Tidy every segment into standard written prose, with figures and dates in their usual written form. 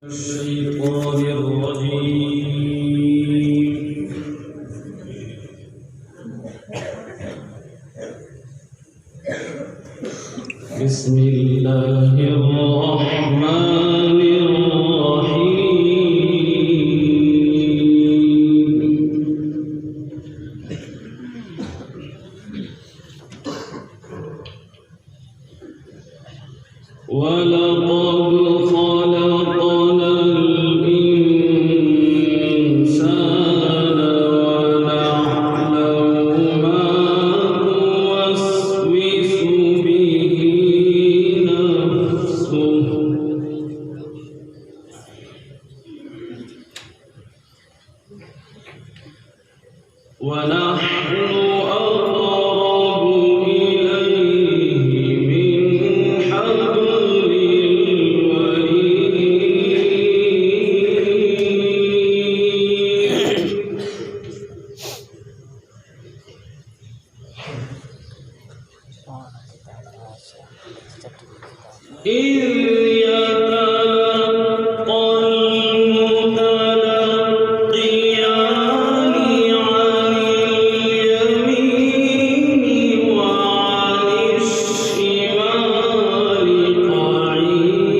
الشيطان الرجيم. بسم الله الرحمن الرحيم. ولقد خلقنا الإنسان ونعلم ما توسوس به نفسه ونحن أقرب إليه من حبل إذ يتلقى المتلقيان عن اليمين وعن الشمال قعيد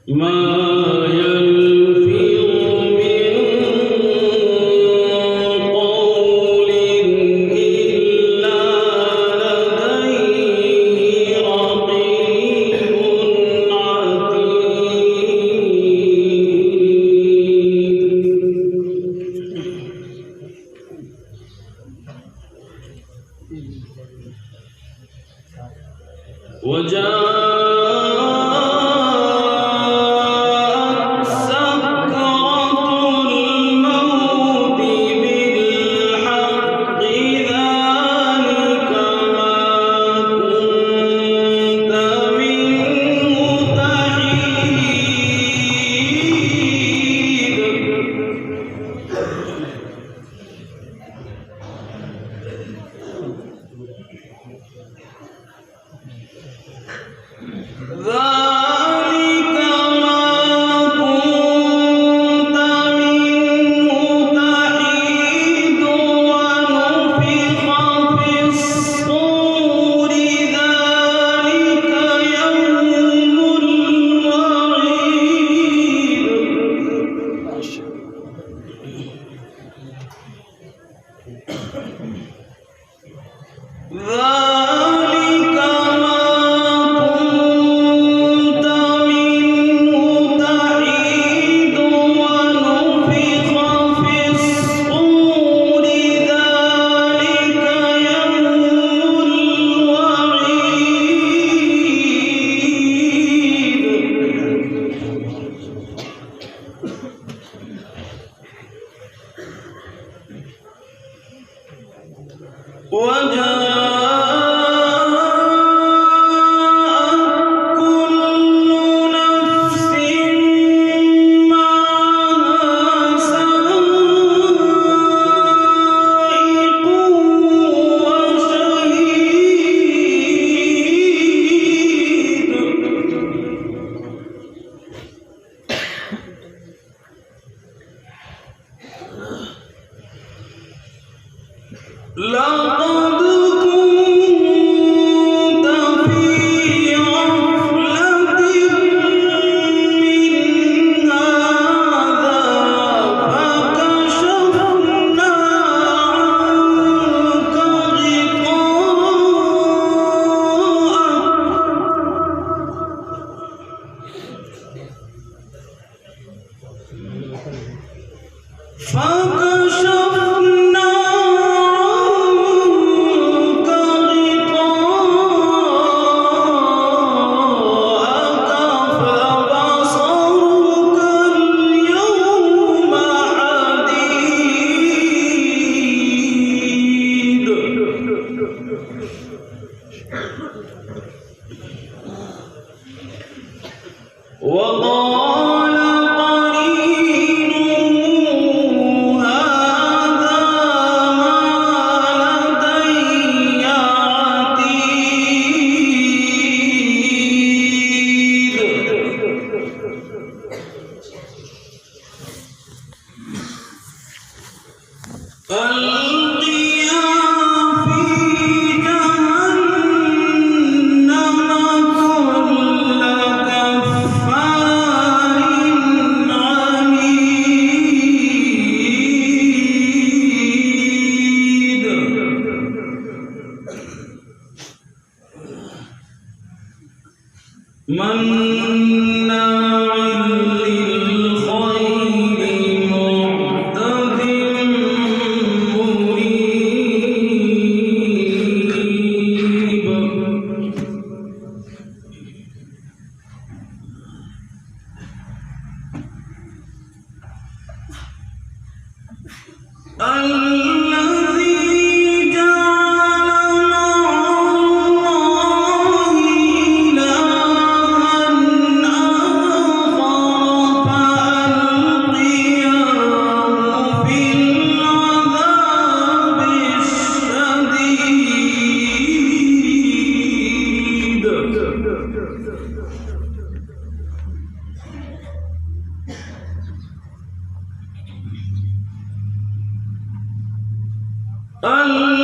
ما وجاءت سكرة الموت بالحق ذلك ما كنت منه تحيد ذلك ما كنت منه تحيد ونفخ في الصور ذلك يوم الوعيد. وجاءت كل نفس معها سائق وشهيد لقد كنت في غفلة من هذا فكشفنا عنك فكشفنا وقال قرينه هذا ما مناع للخير معتد مريب الذي جعل مع الله إلها آخر فألقياه في العذاب الشديد الذي